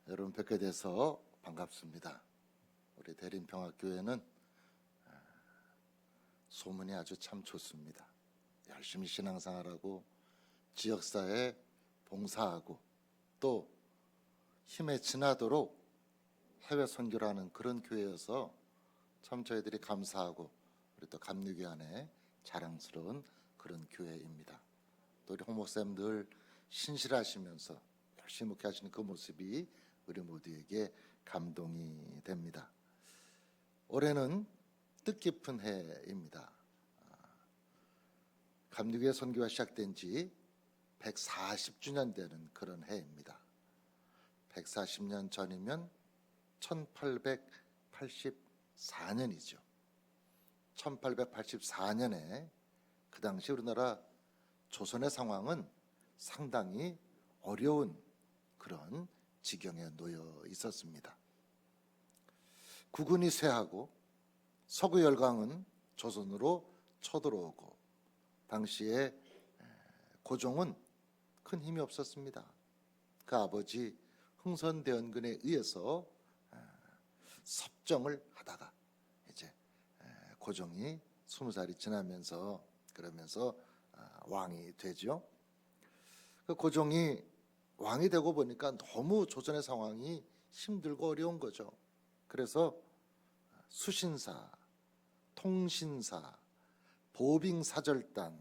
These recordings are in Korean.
여러분 뵙게 돼서 반갑습니다. 우리 대림평화교회는 소문이 아주 참 좋습니다. 열심히 신앙생활하고 지역사회에 봉사하고 또 힘에 지나도록 해외 선교를 하는 그런 교회여서 참 저희들이 감사하고 우리 또 감리교 안에 자랑스러운 그런 교회입니다. 또 우리 홍 목사님 늘 신실하시면서 열심히 목회하시는 그 모습이 우리 모두에게 감동이 됩니다. 올해는 뜻깊은 해입니다. 감리교회 선교가 시작된 지 140주년 되는 그런 해입니다. 140년 전이면 1884년이죠. 1884년에 그 당시 우리나라 조선의 상황은 상당히 어려운 그런 지경에 놓여 있었습니다. 국군이 쇠하고 서구 열강은 조선으로 쳐들어오고 당시에 고종은 큰 힘이 없었습니다. 그 아버지 흥선대원군에 의해서 섭정을 하다가 이제 고종이 20살이 지나면서 그러면서 왕이 되죠. 그 고종이 왕이 되고 보니까 너무 조선의 상황이 힘들고 어려운 거죠. 그래서 수신사, 통신사, 보빙사절단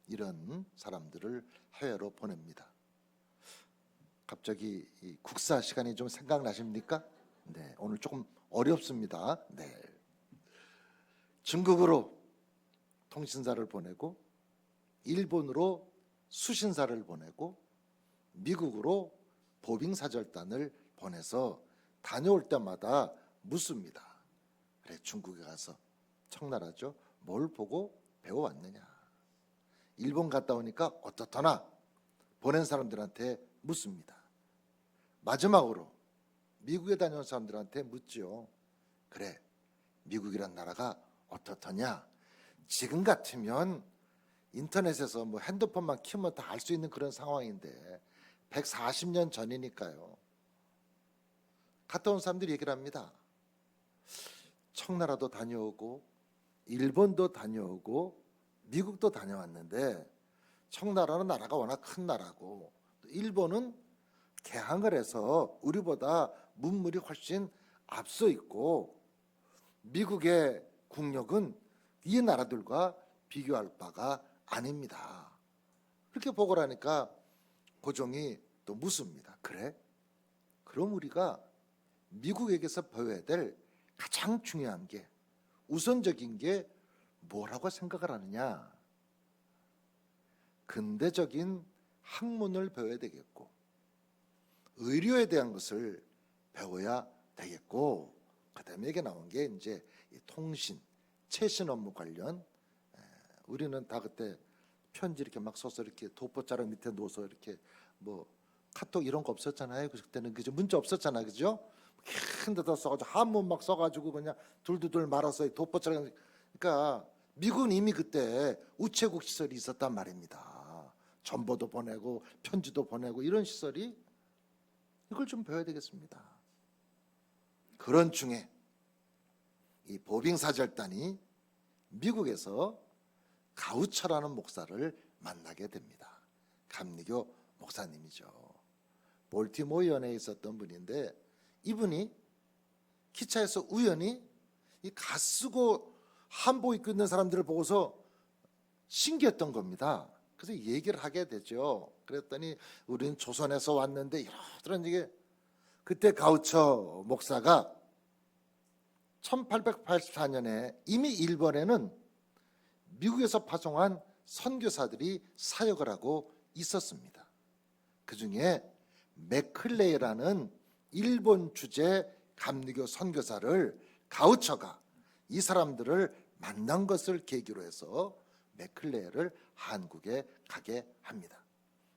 이런 사람들을 해외로 보냅니다. 갑자기 이 국사 시간이 좀 생각나십니까? 네, 오늘 조금 어렵습니다. 네, 중국으로 통신사를 보내고 일본으로 수신사를 보내고 미국으로 보빙사절단을 보내서 다녀올 때마다 묻습니다. 그래, 중국에 가서 청나라죠. 뭘 보고 배워왔느냐. 일본 갔다 오니까 어떻더나 보낸 사람들한테 묻습니다. 마지막으로 미국에 다녀온 사람들한테 묻죠. 그래, 미국이란 나라가 어떻더냐. 지금 같으면 인터넷에서 뭐 핸드폰만 키우면 다 알 수 있는 그런 상황인데 140년 전이니까요. 갔다 온 사람들이 얘기를 합니다. 청나라도 다녀오고 일본도 다녀오고 미국도 다녀왔는데 청나라는 나라가 워낙 큰 나라고 일본은 개항을 해서 우리보다 문물이 훨씬 앞서 있고 미국의 국력은 이 나라들과 비교할 바가 아닙니다. 그렇게 보고를 하니까 고종이 또 묻습니다. 그래? 그럼 우리가 미국에게서 배워야 될 가장 중요한 게 우선적인 게 뭐라고 생각을 하느냐? 근대적인 학문을 배워야 되겠고 의료에 대한 것을 배워야 되겠고 그다음에 이게 나온 게 이제 통신, 최신 업무 관련 우리는 다 그때 편지 이렇게 막 써서 이렇게 도포자락 밑에 놓아서 이렇게 뭐 카톡 이런 거 없었잖아요. 그때는 그죠? 문자 없었잖아요, 그죠? 큰 데다 써가지고 한문 막 써가지고 그냥 둘둘둘 말아서 도포자락. 그러니까 미국은 이미 그때 우체국 시설이 있었단 말입니다. 전보도 보내고 편지도 보내고 이런 시설이 이걸 좀 배워야 되겠습니다. 그런 중에 이 보빙사절단이 미국에서 가우처라는 목사를 만나게 됩니다. 감리교 목사님이죠. 볼티모어 연에 있었던 분인데 이분이 기차에서 우연히 이 갓쓰고 한복 입고 있는 사람들을 보고서 신기했던 겁니다. 그래서 얘기를 하게 되죠. 그랬더니 우리는 조선에서 왔는데 이런 얘기. 그때 가우처 목사가 1884년에 이미 일본에는 미국에서 파송한 선교사들이 사역을 하고 있었습니다. 그 중에 맥클레이라는 일본 주재 감리교 선교사를 가우처가 이 사람들을 만난 것을 계기로 해서 맥클레이를 한국에 가게 합니다.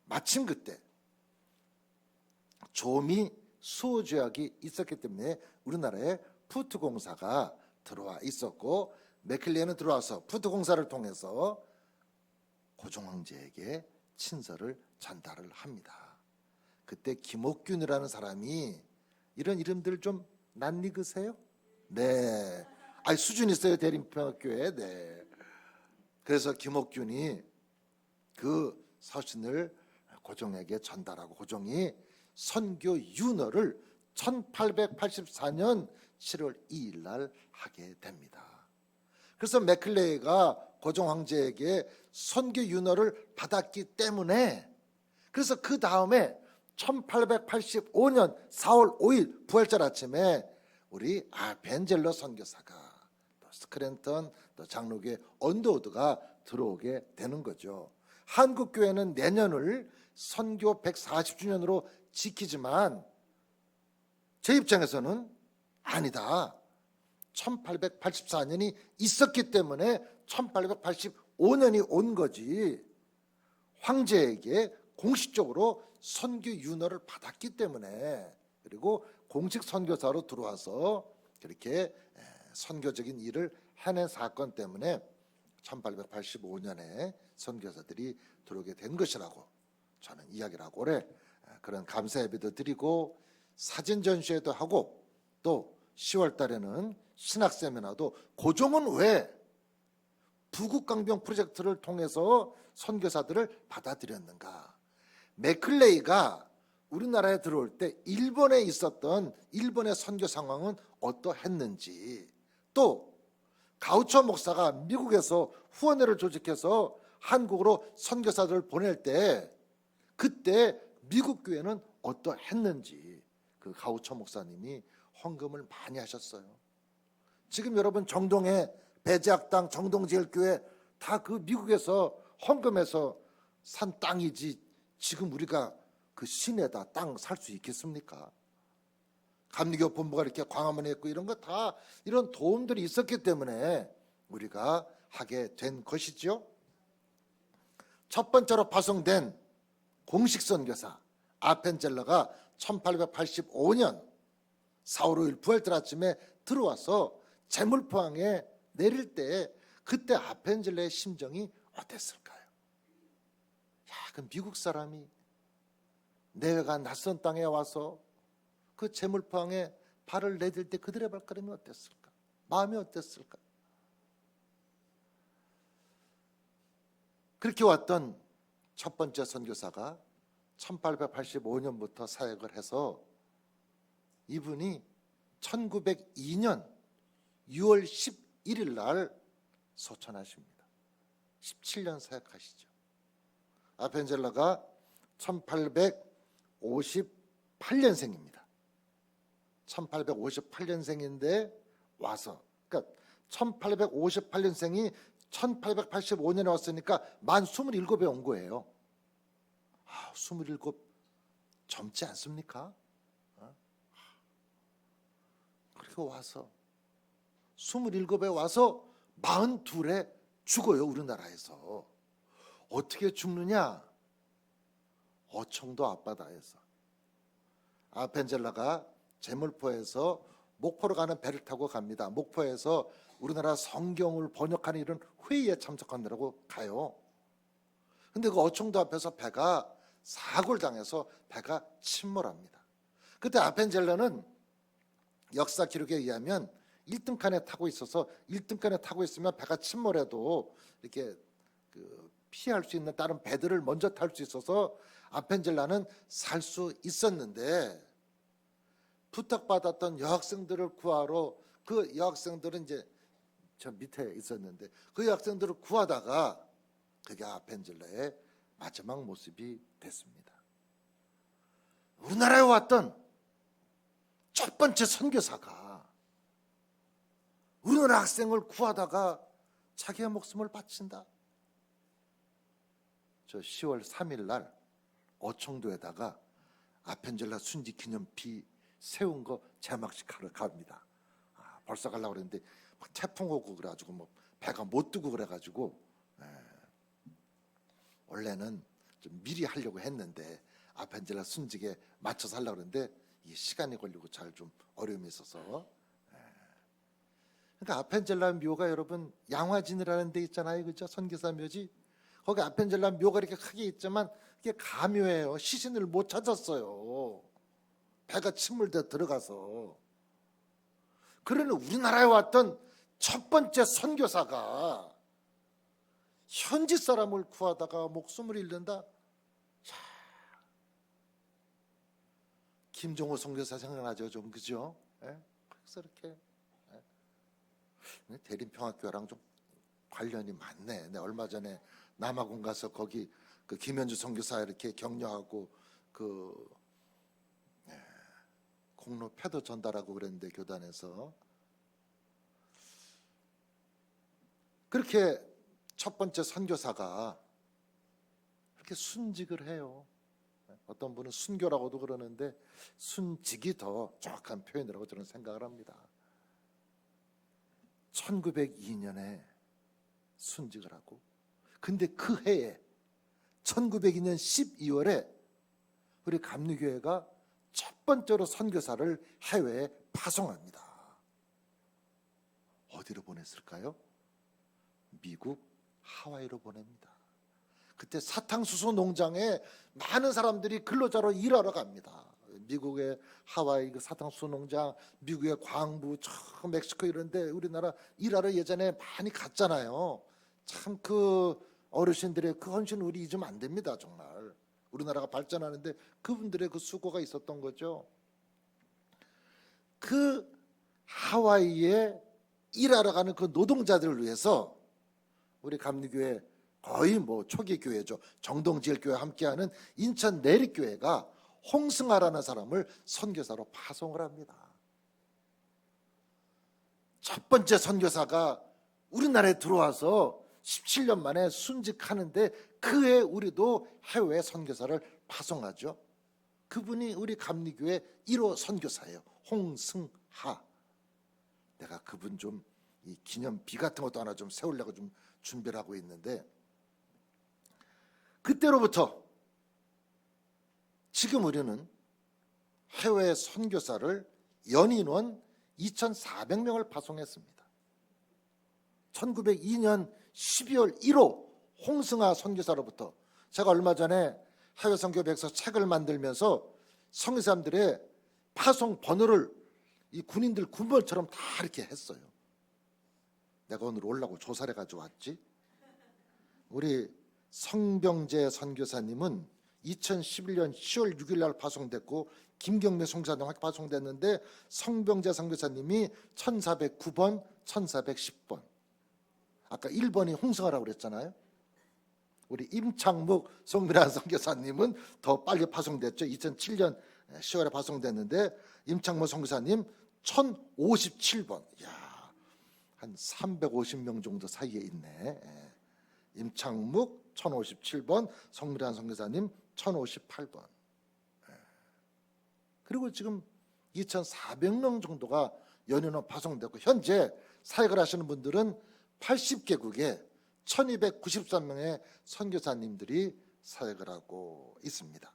마침 그때 조미 수호 조약이 있었기 때문에 우리나라에 푸트 공사가 들어와 있었고 맥클레이는 들어와서 푸트 공사를 통해서 고종 황제에게 친서를 전달을 합니다. 그때 김옥균이라는 사람이 이런 이름들 좀 낯익으세요? 네. 아니 수준 있어요 대림평학교에. 네. 그래서 김옥균이 그 서신을 고종에게 전달하고 고종이 선교 윤허를 1884년 7월 2일 날 하게 됩니다. 그래서 맥클레이가 고종 황제에게 선교 윤허를 받았기 때문에 그래서 그 다음에 1885년 4월 5일 부활절 아침에 우리 아벤젤러 선교사가 또 스크랜턴 또 장로교회 언더우드가 들어오게 되는 거죠. 한국교회는 내년을 선교 140주년으로 지키지만 제 입장에서는 아니다. 1884년이 있었기 때문에 1885년이 온 거지. 황제에게 공식적으로 선교 윤허를 받았기 때문에 그리고 공식 선교사로 들어와서 그렇게 선교적인 일을 해낸 사건 때문에 1885년에 선교사들이 들어오게 된 것이라고 저는 이야기를 하고 올해 그런 감사 예배도 드리고 사진 전시회도 하고 또 10월 달에는 신학 세미나도 고종은 왜 부국강병 프로젝트를 통해서 선교사들을 받아들였는가. 맥클레이가 우리나라에 들어올 때 일본에 있었던 일본의 선교 상황은 어떠했는지 또 가우초 목사가 미국에서 후원회를 조직해서 한국으로 선교사들을 보낼 때 그때 미국 교회는 어떠했는지 그 가우초 목사님이 헌금을 많이 하셨어요. 지금 여러분 정동에 배제학당 정동제일교회 다 그 미국에서 헌금해서 산 땅이지 지금 우리가 그 시내다 땅 살 수 있겠습니까? 감리교 본부가 이렇게 광화문에 있고 이런 거 다 이런 도움들이 있었기 때문에 우리가 하게 된 것이죠. 첫 번째로 파송된 공식 선교사 아펜젤러가 1885년 4월 5일 부활절 아침에 들어와서 제물포항에 내릴 때 그때 아펜젤러의 심정이 어땠을까요? 야, 그 미국 사람이 내가 낯선 땅에 와서 그 제물포항에 발을 내딜 때 그들의 발걸음이 어땠을까? 마음이 어땠을까? 그렇게 왔던 첫 번째 선교사가 1885년부터 사역을 해서 이분이 1902년 6월 11일 날 소천하십니다. 17년 사역하시죠. 아펜젤러가 1858년생입니다. 1858년생인데 와서 그러니까 1858년생이 1885년에 왔으니까 만 27에 온 거예요. 27 젊지 않습니까? 그렇게 와서 27에 와서 42에 죽어요. 우리나라에서. 어떻게 죽느냐? 어청도 앞바다에서. 아펜젤러가 제물포에서 목포로 가는 배를 타고 갑니다. 목포에서 우리나라 성경을 번역하는 이런 회의에 참석하느라고 가요. 근데 그 어청도 앞에서 배가 사고를 당해서 배가 침몰합니다. 그때 아펜젤러는 역사 기록에 의하면 1등칸에 타고 있어서 1등칸에 타고 있으면 배가 침몰해도 이렇게 피할 수 있는 다른 배들을 먼저 탈 수 있어서 아펜젤러는 살 수 있었는데 부탁받았던 여학생들을 구하러 그 여학생들은 이제 저 밑에 있었는데 그 여학생들을 구하다가 그게 아펜젤러의 마지막 모습이 됐습니다. 우리나라에 왔던 첫 번째 선교사가 우리나라 학생을 구하다가 자기의 목숨을 바친다. 저 10월 3일 날 어청도에다가 아펜젤러 순직 기념비 세운 거 제막식 하러 갑니다. 벌써 가려고 그랬는데 태풍 오고 그래가지고 뭐 배가 못 뜨고 그래가지고 원래는 좀 미리 하려고 했는데 아펜젤러 순직에 맞춰서 하려고 그랬는데 이게 시간이 걸리고 잘 좀 어려움이 있어서 그러니까 아펜젤러 묘가 여러분 양화진이라는 데 있잖아요. 그죠? 선교사 묘지. 거기 아펜젤러 묘가 이렇게 크게 있지만 이게 가묘예요. 시신을 못 찾았어요. 배가 침몰돼 들어가서. 그러니 우리나라에 왔던 첫 번째 선교사가 현지 사람을 구하다가 목숨을 잃는다. 야, 김종호 선교사 생각나죠, 좀 그죠? 예? 그래서 이렇게 대림평화교회랑 좀 관련이 많네. 내가 얼마 전에 남아공 가서 거기 그 김현주 선교사 이렇게 격려하고 그 공로 패도 전달하고 그랬는데 교단에서 그렇게 첫 번째 선교사가 그렇게 순직을 해요. 어떤 분은 순교라고도 그러는데 순직이 더 정확한 표현이라고 저는 생각을 합니다. 1902년에 순직을 하고, 근데 그 해에 1902년 12월에 우리 감리교회가 첫 번째로 선교사를 해외에 파송합니다. 어디로 보냈을까요? 미국 하와이로 보냅니다. 그때 사탕수수 농장에 많은 사람들이 근로자로 일하러 갑니다. 미국의 하와이 그 사탕수수 농장, 미국의 광부, 저 멕시코 이런데 우리나라 일하러 예전에 많이 갔잖아요. 참 그 어르신들의 그 헌신 우리 잊으면 안 됩니다. 정말 우리나라가 발전하는데 그분들의 그 수고가 있었던 거죠. 그 하와이에 일하러 가는 그 노동자들을 위해서 우리 감리교회 거의 뭐 초기 교회죠. 정동지엘 교회와 함께하는 인천 내립교회가 홍승하라는 사람을 선교사로 파송을 합니다. 첫 번째 선교사가 우리나라에 들어와서 17년 만에 순직하는데 그해 우리도 해외 선교사를 파송하죠. 그분이 우리 감리교회 1호 선교사예요. 홍승하. 내가 그분 좀 이 기념비 같은 것도 하나 좀 세우려고 좀 준비를 하고 있는데, 그때로부터 지금 우리는 해외 선교사를 연인원 2,400명을 파송했습니다. 1902년 12월 1호 홍승하 선교사로부터 제가 얼마 전에 해외 선교 백서 책을 만들면서 선교사님들의 파송 번호를 이 군인들 군번처럼 다 이렇게 했어요. 내가 오늘 오려고 조사를 가져왔지. 우리 성병재 선교사님은 2011년 10월 6일 날 파송됐고, 김경래 선교사님 파송됐는데 성병재 선교사님이 1409번, 1410번. 아까 1번이 홍승하라고 그랬잖아요. 우리 임창묵 송미란 선교사님은 더 빨리 파송됐죠. 2007년 10월에 파송됐는데 임창묵 선교사님 1057번. 이야, 한 350명 정도 사이에 있네. 임창묵 1057번, 성미란 선교사님 1058번. 그리고 지금 2,400명 정도가 연인원 파송됐고, 현재 사역을 하시는 분들은 80개국에 1293명의 선교사님들이 사역을 하고 있습니다.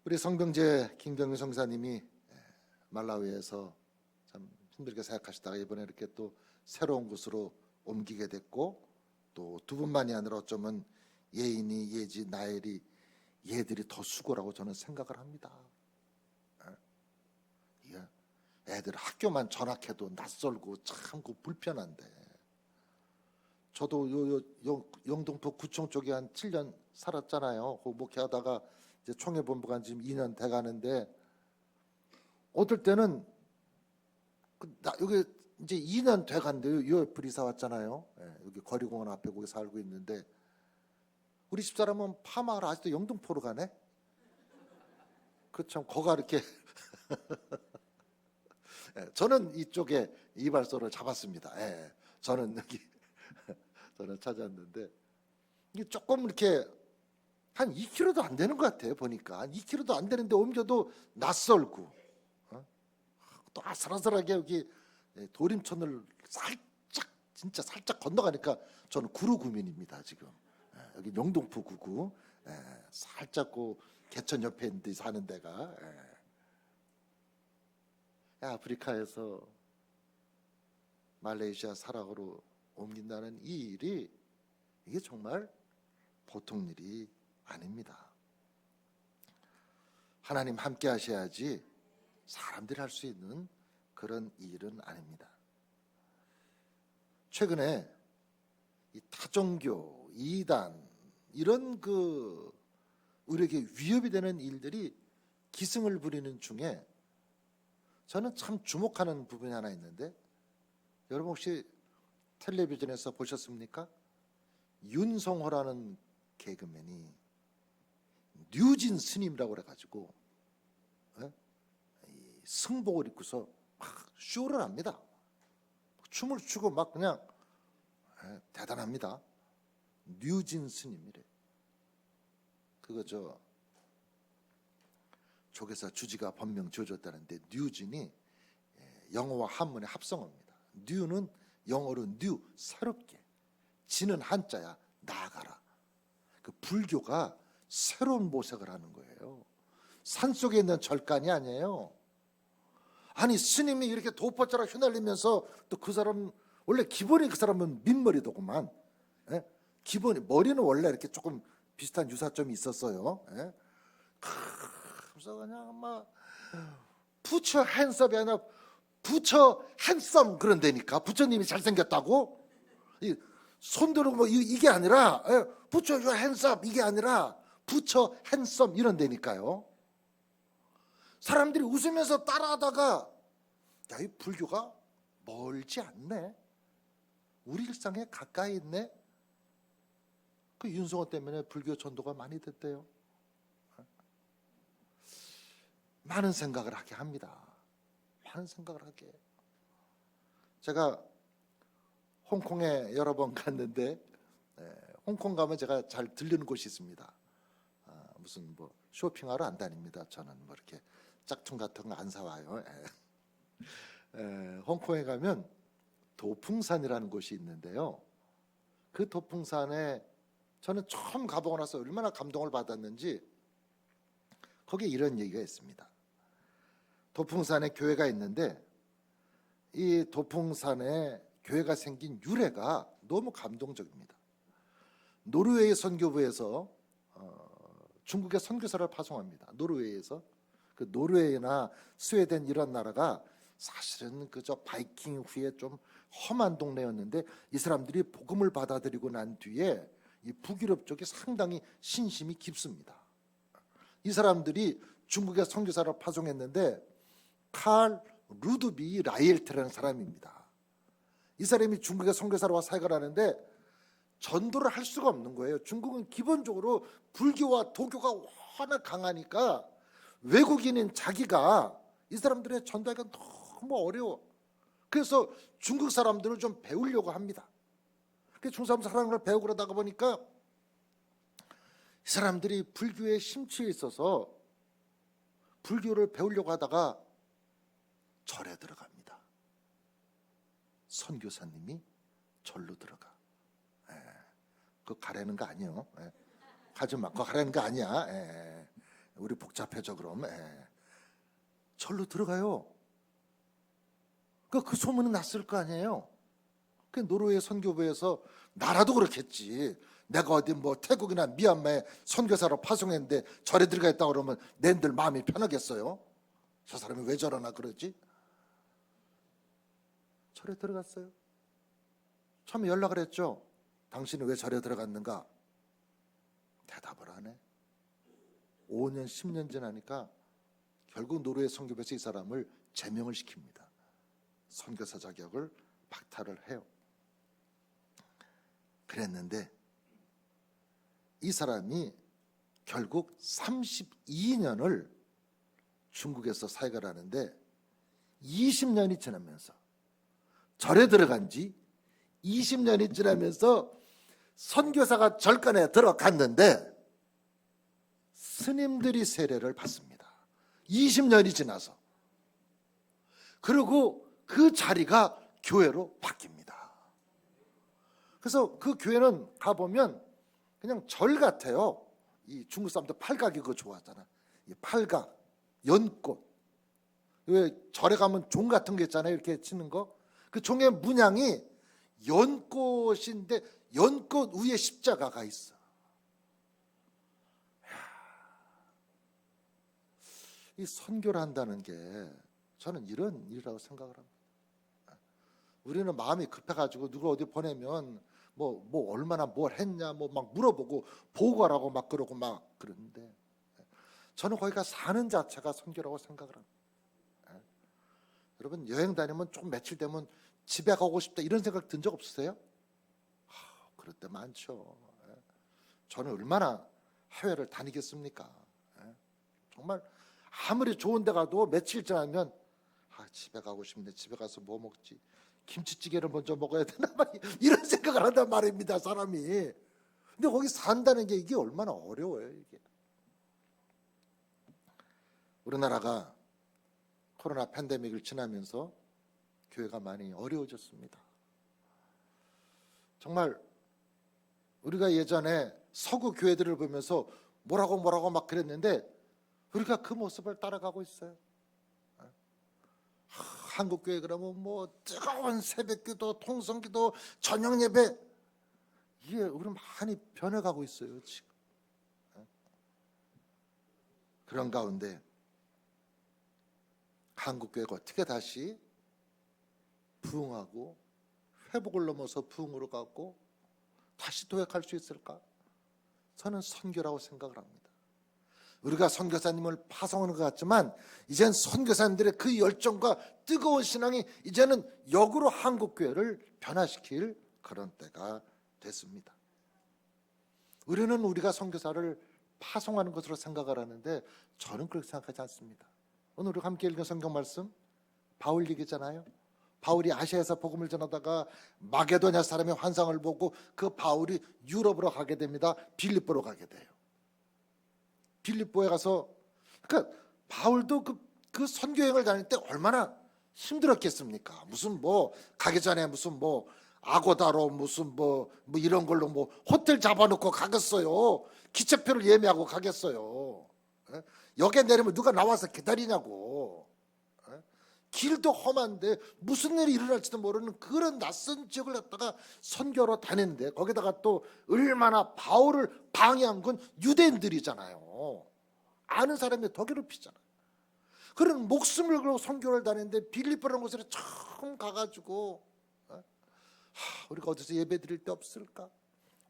우리 성병재 김경일 선교사님이 말라위에서 참 힘들게 사역하시다가 이번에 이렇게 또 새로운 곳으로 옮기게 됐고, 또 두 분만이 아니라 어쩌면 예인이, 예지, 나엘이, 얘들이 더 수고라고 저는 생각을 합니다. 애들 학교만 전학해도 낯설고 참 불편한데, 저도 영등포 구청 쪽에 한 7년 살았잖아요. 그 목회하다가 이제 총회본부가 지금 2년 돼가는데, 어떨 때는 여기 이제 2년 돼간데 UFL 이사 왔잖아요. 여기 거리공원 앞에 거기 살고 있는데, 우리 집사람은 파마를 아직도 영등포로 가네. 그 참 거가 이렇게 저는 이쪽에 이발소를 잡았습니다. 저는 여기 저는 찾았는데, 이게 조금 이렇게 한 2km도 안 되는 것 같아요. 보니까 한 2km도 안 되는데 옮겨도 낯설고, 또 아슬아슬하게 여기 도림천을 살짝, 진짜 살짝 건너가니까 저는 구루구민입니다. 지금 여기 영등포 구구, 살짝 그 개천 옆에 있는데 사는 데가, 아프리카에서 말레이시아 사락으로 옮긴다는 이 일이, 이게 정말 보통 일이 아닙니다. 하나님 함께 하셔야지 사람들이 할 수 있는 그런 일은 아닙니다. 최근에 이 타종교, 이단 이런 우리에게 위협이 되는 일들이 기승을 부리는 중에 저는 참 주목하는 부분이 하나 있는데, 여러분 혹시 텔레비전에서 보셨습니까? 윤성호라는 개그맨이 뉴진 스님이라고 그래가지고 승복을 입고서 막 쇼를 합니다. 춤을 추고 막 그냥 대단합니다. 뉴진 스님이래. 그거 조계사 주지가 법명 지어줬다는데, 뉴진이 영어와 한문의 합성어입니다. 뉴는 영어로 뉴, 새롭게. 진은 한자야, 나아가라. 그 불교가 새로운 모색을 하는 거예요. 산속에 있는 절간이 아니에요. 아니 스님이 이렇게 도포자락 휘날리면서, 또 그 사람 원래 기본이 그 사람은 민머리더구만. 기본이 머리는 원래 이렇게 조금 비슷한 유사점이 있었어요. 그래서 그냥 막 부처 핸섬이 아니라 부처 핸섬 그런다니까. 부처님이 잘생겼다고? 손 들고 뭐 이게 아니라 부처 핸섬 이게 아니라 부처 핸섬 이런다니까요. 사람들이 웃으면서 따라하다가 야, 이 불교가 멀지 않네, 우리 일상에 가까이 있네. 그 윤성호 때문에 불교 전도가 많이 됐대요. 많은 생각을 하게 합니다. 많은 생각을 하게. 제가 홍콩에 여러 번 갔는데, 홍콩 가면 제가 잘 들르는 곳이 있습니다. 무슨 뭐 쇼핑하러 안 다닙니다. 저는 뭐 이렇게 짝퉁 같은 거 안 사와요. 홍콩에 가면 도풍산이라는 곳이 있는데요. 그 도풍산에 저는 처음 가보고 나서 얼마나 감동을 받았는지, 거기에 이런 얘기가 있습니다. 도풍산에 교회가 있는데, 이 도풍산에 교회가 생긴 유래가 너무 감동적입니다. 노르웨이 선교부에서 중국에 선교사를 파송합니다. 노르웨이에서. 그 노르웨이나 스웨덴 이런 나라가 사실은 그저 바이킹 후에 좀 험한 동네였는데, 이 사람들이 복음을 받아들이고 난 뒤에 이 북유럽 쪽이 상당히 신심이 깊습니다. 이 사람들이 중국에 선교사를 파송했는데, 칼 루드비 라이엘트라는 사람입니다. 이 사람이 중국에 선교사로 사역을 하는데 전도를 할 수가 없는 거예요. 중국은 기본적으로 불교와 도교가 워낙 강하니까 외국인인 자기가 이 사람들의 전도하기가 너무 어려워. 그래서 중국 사람들을 좀 배우려고 합니다. 그래서 중국 사람을 배우고 그러다가 보니까 이 사람들이 불교에 심취해 있어서 불교를 배우려고 하다가 절에 들어갑니다. 선교사님이 절로 들어가. 그거 가라는 거 아니에요. 가지 마. 그거 가라는 거 아니야. 우리 복잡해져 그럼. 절로 들어가요. 그 소문은 났을 거 아니에요. 그 노르웨이 선교부에서 나라도 그렇겠지. 내가 어디 뭐 태국이나 미얀마에 선교사로 파송했는데 절에 들어가 있다 그러면 낸들 마음이 편하겠어요? 저 사람이 왜 저러나 그러지? 절에 들어갔어요. 처음에 연락을 했죠. 당신이 왜 절에 들어갔는가? 대답을 하네. 5년 10년 지나니까 결국 노르웨이 선교부에서 이 사람을 제명을 시킵니다. 선교사 자격을 박탈을 해요. 그랬는데 이 사람이 결국 32년을 중국에서 사역을 하는데, 20년이 지나면서 절에 들어간 지 20년이 지나면서 선교사가 절간에 들어갔는데 스님들이 세례를 받습니다. 20년이 지나서. 그리고 그 자리가 교회로 바뀝니다. 그래서 그 교회는 가보면 그냥 절 같아요. 이 중국 사람들 팔각이 그거 좋아하잖아. 이 팔각, 연꽃. 왜 절에 가면 종 같은 게 있잖아요. 이렇게 치는 거. 그 종의 문양이 연꽃인데 연꽃 위에 십자가가 있어. 이 선교를 한다는 게 저는 이런 일이라고 생각을 합니다. 우리는 마음이 급해가지고 누가 어디 보내면 뭐 얼마나 뭘 했냐 뭐 막 물어보고 보고하라고 막 그러고 막 그러는데, 저는 거기가 사는 자체가 선교라고 생각을 합니다. 여러분, 여행 다니면 좀 며칠 되면 집에 가고 싶다 이런 생각 든 적 없으세요? 그럴 때 많죠. 저는 얼마나 해외를 다니겠습니까? 정말 아무리 좋은 데 가도 며칠 지나면 집에 가고 싶네. 집에 가서 뭐 먹지? 김치찌개를 먼저 먹어야 되나? 이런 생각을 한단 말입니다, 사람이. 근데 거기 산다는 게 이게 얼마나 어려워요, 이게. 우리나라가 코로나 팬데믹을 지나면서 교회가 많이 어려워졌습니다. 정말 우리가 예전에 서구 교회들을 보면서 뭐라고 막 그랬는데 우리가 그 모습을 따라가고 있어요. 한국 교회 그러면 뭐 뜨거운 새벽기도, 통성기도, 저녁예배, 이게 우리 많이 변해가고 있어요 지금. 그런 가운데 한국 교회가 어떻게 다시 부흥하고 회복을 넘어서 부흥으로 가고 다시 도약할 수 있을까? 저는 선교라고 생각을 합니다. 우리가 선교사님을 파송하는 것 같지만 이젠 선교사님들의 그 열정과 뜨거운 신앙이 이제는 역으로 한국교회를 변화시킬 그런 때가 됐습니다. 우리는 우리가 선교사를 파송하는 것으로 생각을 하는데 저는 그렇게 생각하지 않습니다. 오늘 우리가 함께 읽은 성경 말씀 바울 얘기잖아요. 바울이 아시아에서 복음을 전하다가 마게도냐 사람의 환상을 보고 그 바울이 유럽으로 가게 됩니다. 빌립보로 가게 돼요. 빌립보에 가서, 그러니까 바울도 그 선교행을 다닐 때 얼마나 힘들었겠습니까? 무슨 뭐 가기 전에 무슨 뭐 아고다로 무슨 뭐 이런 걸로 뭐 호텔 잡아놓고 가겠어요. 기차표를 예매하고 가겠어요. 역에 내리면 누가 나와서 기다리냐고. 길도 험한데 무슨 일이 일어날지도 모르는 그런 낯선 지역을 갔다가 선교로 다녔는데 거기다가 또 얼마나 바울을 방해한 건 유대인들이잖아요. 아는 사람이 더 괴롭히잖아요. 그런 목숨을 걸고 선교를 다녔는데 빌립보라는 곳에 처음 가가지고 우리가 어디서 예배 드릴 데 없을까?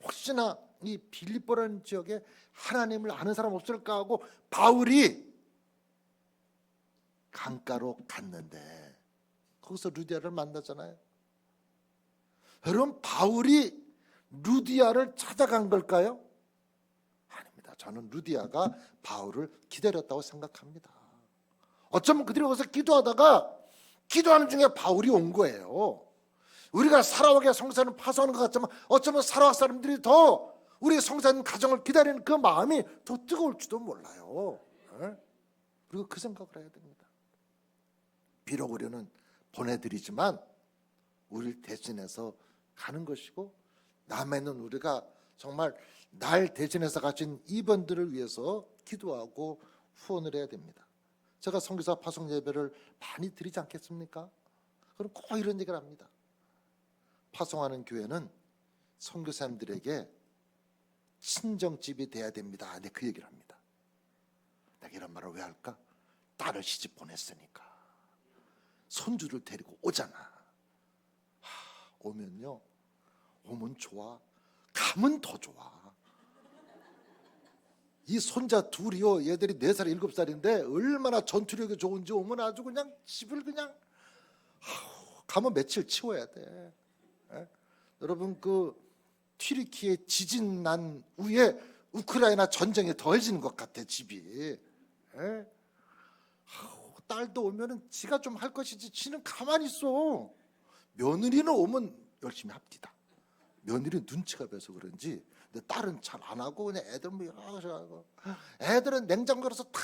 혹시나 이 빌립보라는 지역에 하나님을 아는 사람 없을까 하고 바울이 강가로 갔는데 거기서 루디아를 만나잖아요. 여러분, 바울이 루디아를 찾아간 걸까요? 아닙니다. 저는 루디아가 바울을 기다렸다고 생각합니다. 어쩌면 그들이 거기서 기도하다가 기도하는 중에 바울이 온 거예요. 우리가 사라와게 성사는 파송하는 것 같지만 어쩌면 사라와 사람들이 더 우리 성사님 가정을 기다리는 그 마음이 더 뜨거울지도 몰라요. 그리고 그 생각을 해야 됩니다. 비록 우리는 보내드리지만 우리를 대신해서 가는 것이고 남에는 우리가 정말 날 대신해서 가진 이번들을 위해서 기도하고 후원을 해야 됩니다. 제가 선교사 파송 예배를 많이 드리지 않겠습니까? 그럼 꼭 이런 얘기를 합니다. 파송하는 교회는 선교사님들에게 친정집이 돼야 됩니다. 네, 그 얘기를 합니다. 내가 이런 말을 왜 할까? 딸을 시집 보냈으니까 손주를 데리고 오잖아. 오면요, 오면 좋아, 가면 더 좋아. 이 손자 둘이요, 얘들이 4살 7살인데 얼마나 전투력이 좋은지 오면 아주 그냥 집을 그냥 가면 며칠 치워야 돼. 여러분, 그 튀르키예 지진 난 후에 우크라이나 전쟁이 더해지는 것 같아, 집이. 딸도 오면은 지가 좀 할 것이지 지는 가만히 있어. 며느리는 오면 열심히 합디다. 며느리 눈치가 배서 그런지 근데 딸은 잘 안 하고 그냥 애들 뭐 하고 애들은 냉장고에서 다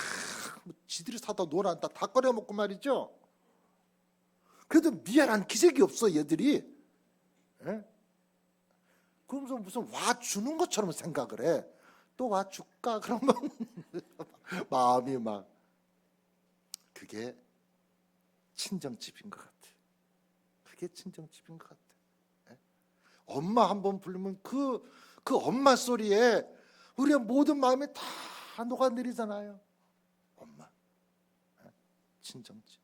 지들이 사다 놀았다 다 꺼내 먹고 말이죠. 그래도 미안한 기색이 없어 얘들이. 그러면서 무슨 와주는 것처럼 생각을 해. 또 와줄까 그러면 마음이 막, 그게 친정집인 것 같아. 그게 친정집인 것 같아. 엄마 한번 부르면 그 엄마 소리에 우리의 모든 마음이 다 녹아내리잖아요. 엄마. 친정집.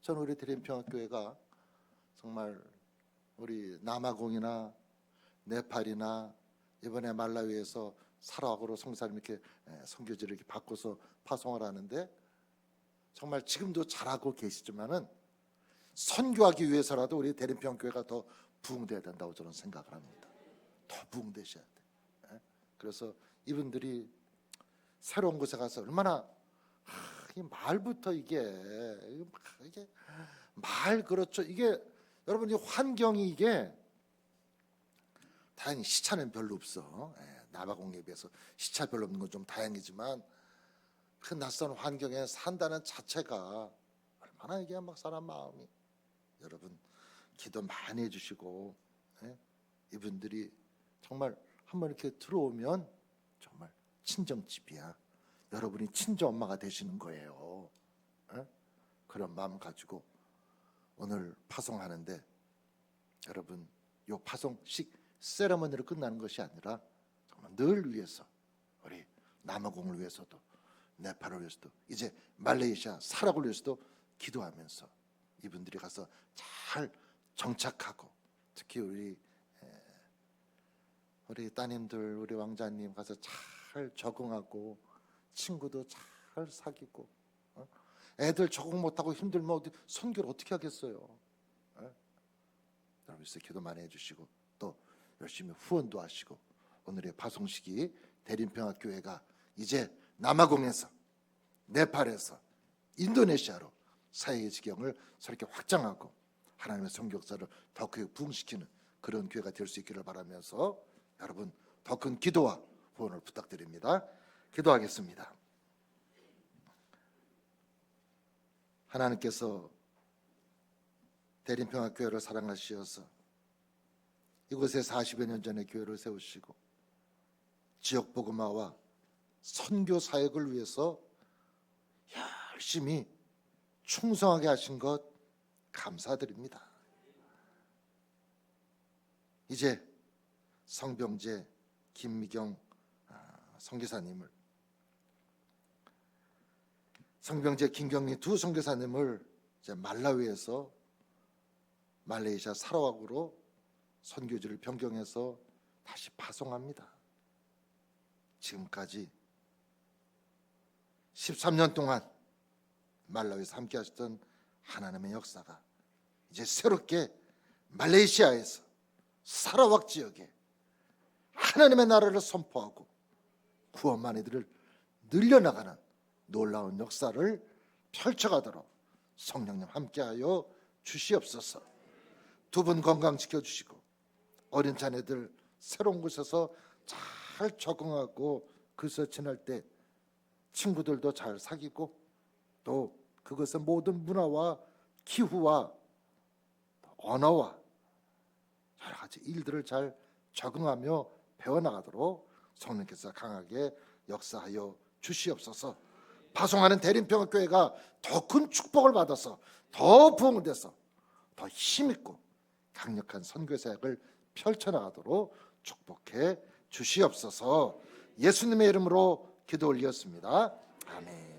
저는 우리 대림평화교회가 정말 우리 남아공이나 네팔이나 이번에 말라위에서 사락으로 성사님 이렇게 선교지를 이렇게 바꿔서 파송을 하는데 정말 지금도 잘하고 계시지만은 선교하기 위해서라도 우리 대림평교회가 더 부흥돼야 된다고 저는 생각을 합니다. 더 부흥되셔야 돼. 그래서 이분들이 새로운 곳에 가서 얼마나 이 말부터 이게 말 그렇죠. 이게 여러분 이 환경이 이게 다행히 시차는 별로 없어. 남아공에 비해서 시차 별로 없는 건 좀 다행이지만 그 낯선 환경에 산다는 자체가 얼마나 이게 막 사람 마음이 여러분 기도 많이 해주시고 이분들이 정말 한번 이렇게 들어오면 정말 친정집이야. 여러분이 친정 엄마가 되시는 거예요. 그런 마음 가지고 오늘 파송하는데 여러분 요 파송식 세레머니로 끝나는 것이 아니라 정말 늘 위해서 우리 남아공을 위해서도 네팔을 위해서도 이제 말레이시아 사락을 위해서도 기도하면서 이분들이 가서 잘 정착하고 특히 우리 따님들 우리 왕자님 가서 잘 적응하고 친구도 잘 사귀고 애들 적응 못하고 힘들면 어디 선교를 어떻게 하겠어요. 여러분 기도 많이 해주시고 또 열심히 후원도 하시고 오늘의 파송식이 대림평화교회가 이제 남아공에서 네팔에서 인도네시아로 사역의 지경을 저렇게 확장하고 하나님의 선교사를 더 크게 부흥시키는 그런 교회가 될 수 있기를 바라면서 여러분 더 큰 기도와 후원을 부탁드립니다. 기도하겠습니다. 하나님께서 대림평화교회를 사랑하시어서 이곳에 40여 년 전에 교회를 세우시고 지역 복음화와 선교 사역을 위해서 열심히 충성하게 하신 것 감사드립니다. 이제 성병재, 김미경 선교사님을 성병재, 김경리 두 선교사님을 이제 말라위에서 말레이시아 사라왁으로 선교지를 변경해서 다시 파송합니다. 지금까지 13년 동안 말라위에서 함께 하셨던 하나님의 역사가 이제 새롭게 말레이시아에서 사라왁 지역에 하나님의 나라를 선포하고 구원만 이들을 늘려나가는 놀라운 역사를 펼쳐가도록 성령님 함께하여 주시옵소서. 두 분 건강 지켜주시고 어린 자녀들 새로운 곳에서 잘 적응하고 그래서 지낼 때 친구들도 잘 사귀고 또 그것의 모든 문화와 기후와 언어와 여러 가지 일들을 잘 적응하며 배워나가도록 성령께서 강하게 역사하여 주시옵소서. 파송하는 대림평화교회가 더 큰 축복을 받아서 더 부흥돼서 더 힘있고 강력한 선교사역을 펼쳐나가도록 축복해 주시옵소서. 예수님의 이름으로 기도 올렸습니다. 아멘.